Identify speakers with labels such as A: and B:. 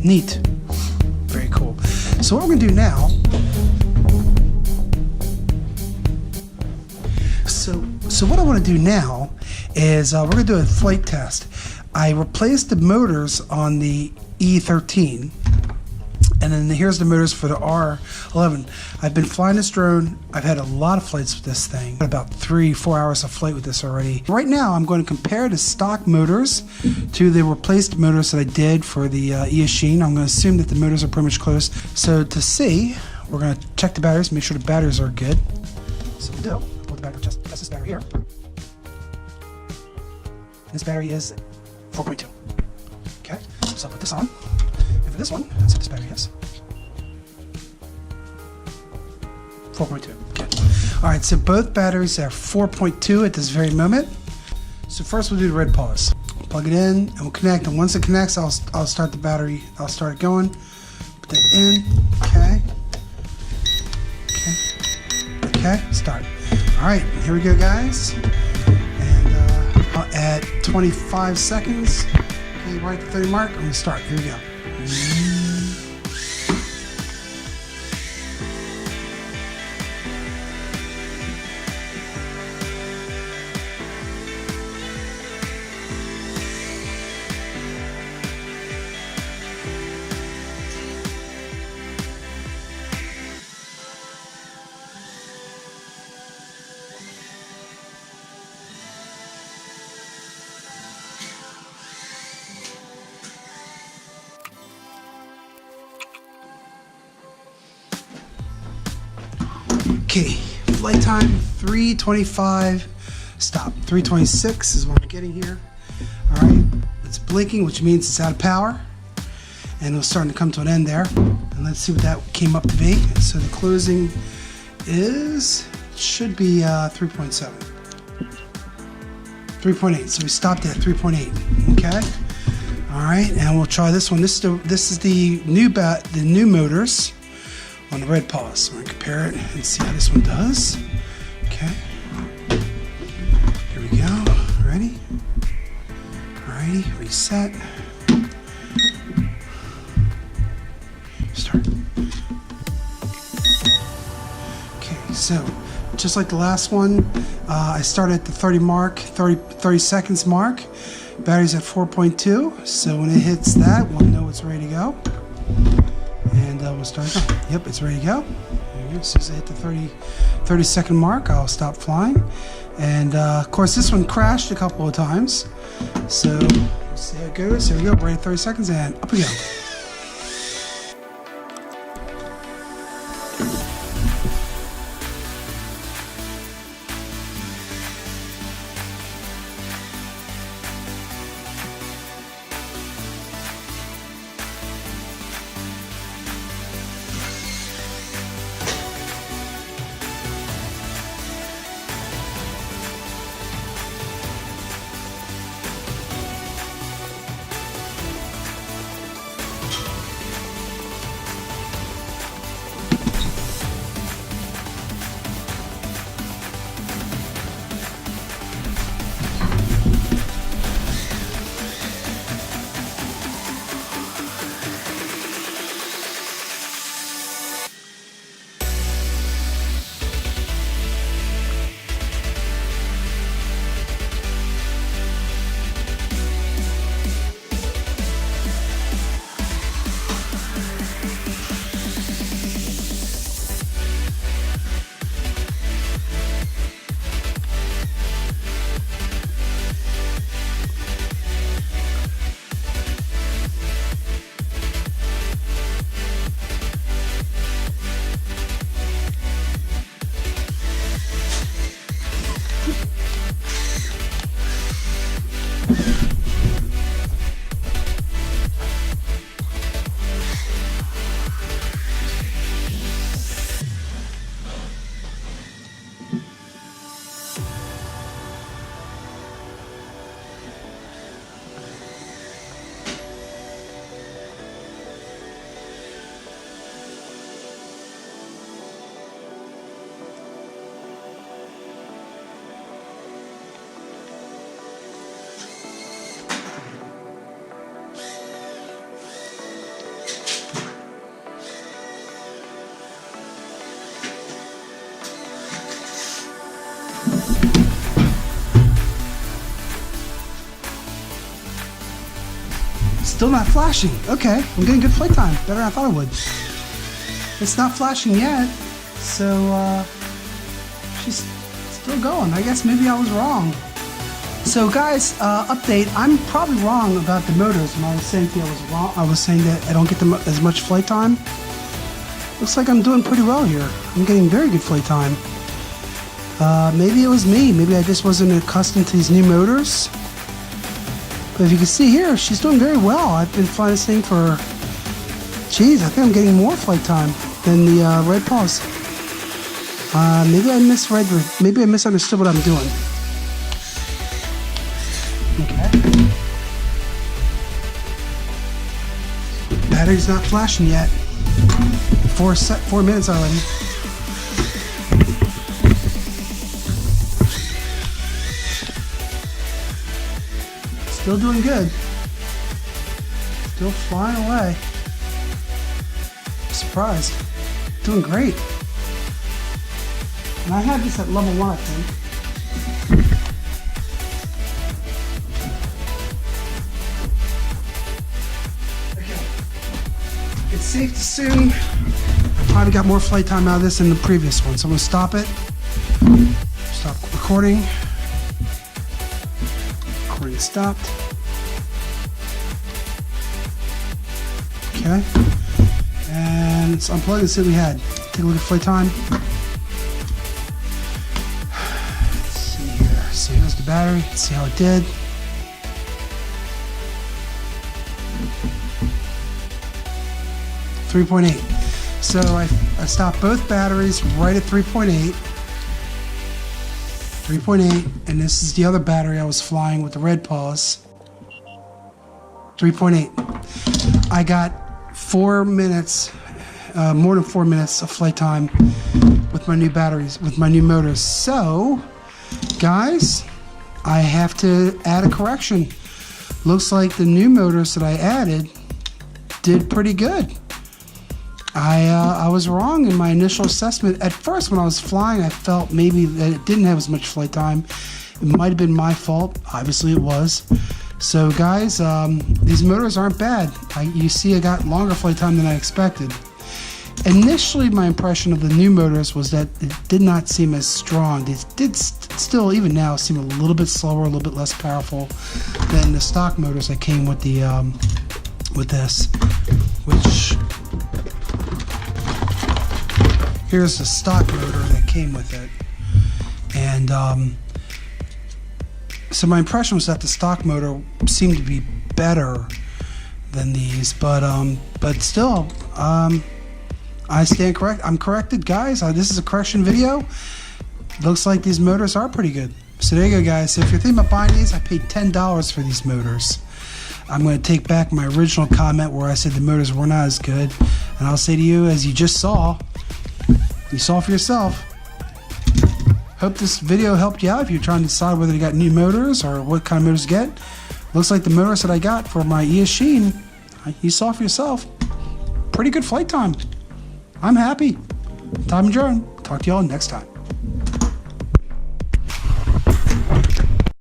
A: Neat. Very cool. So what we're going to do now, so what I want to do now is we're going to do a flight test. I replaced the motors on the E13, and then here's the motors for the R11. I've been flying this drone. I've had a lot of flights with this thing, about 3-4 hours of flight with this already. Right now I'm going to compare the stock motors to the replaced motors that I did for the Eachine. I'm going to assume that the motors are pretty much close. So to see, we're going to check the batteries, make sure the batteries are good. So we do. Put the battery, test this battery here. This battery is 4.2. Okay, so I'll put this on. And for this one, let's see what this battery is. 4.2. Okay. All right, so both batteries are 4.2 at this very moment. So first we'll do the Redpawz. Plug it in and we'll connect. And once it connects, I'll start the battery. I'll start it going. Put that in. Okay. Okay. Okay. Start. All right. Here we go, guys. And at 25 seconds. Okay, right at the 30 mark. I'm gonna start. Here we go. Okay, flight time 3:25. Stop. 3:26 is what we're getting here. All right, it's blinking, which means it's out of power, and it was starting to come to an end there. And let's see what that came up to be. So the closing should be 3.7, 3.8. So we stopped at 3.8. Okay. All right, and we'll try this one. This is the new motors on the Redpawz. We're gonna compare it and see how this one does. Okay. Here we go. Ready? Alrighty, reset. Start. Okay, so just like the last one, I started at the 30 seconds mark. Battery's at 4.2, so when it hits that, we'll know it's ready to go. And we'll start. Yep, it's ready to go. As soon as I hit the 30 second mark, I'll stop flying. And of course, this one crashed a couple of times. So we'll see how it goes. Here we go. Right at 30 seconds, and up we go. Still not flashing. Okay, I'm getting good flight time. Better than I thought I would. It's not flashing yet, so she's still going. I guess maybe I was wrong. So guys, update. I'm probably wrong about the motors. When I was saying to you I was wrong, I was saying that I don't get as much flight time. Looks like I'm doing pretty well here. I'm getting very good flight time. Maybe it was me. Maybe I just wasn't accustomed to these new motors. But if you can see here, she's doing very well. I've been flying this thing for, geez, I think I'm getting more flight time than the Redpawz. Maybe I misread, maybe I misunderstood what I'm doing. Okay. Battery's not flashing yet. 4 minutes already. Still doing good. Still flying away. Surprised. Doing great. And I had this at level 1, I think. Okay. It's safe to assume I probably got more flight time out of this than the previous one. So I'm going to stop it. Stop recording. Recording stopped. Okay. And let's unplug and see what we had. Take a look at flight time. Let's see here. So here's the battery. Let's see how it did. .8. So I stopped both batteries right at 3.8. 3.8, and this is the other battery I was flying with the Redpawz. 3.8. I got 4 minutes, more than 4 minutes of flight time with my new batteries, with my new motors. So, guys, I have to add a correction. Looks like the new motors that I added did pretty good. I was wrong in my initial assessment. At first, when I was flying, I felt maybe that it didn't have as much flight time. It might have been my fault. Obviously, it was. So, guys, these motors aren't bad. You see, I got longer flight time than I expected. Initially, my impression of the new motors was that it did not seem as strong. They did still, even now, seem a little bit slower, a little bit less powerful than the stock motors that came with the with this, which. Here's the stock motor that came with it, and so my impression was that the stock motor seemed to be better than these, but still, I stand correct. I'm corrected, guys. This is a correction video. Looks like these motors are pretty good. So there you go, guys. So if you're thinking about buying these, I paid $10 for these motors. I'm going to take back my original comment where I said the motors were not as good, and I'll say to you, as you just saw. You saw for yourself. Hope this video helped you out if you're trying to decide whether you got new motors or what kind of motors to get. Looks like the motors that I got for my ES, you saw for yourself. Pretty good flight time. I'm happy. Tom and Joan. Talk to y'all next time.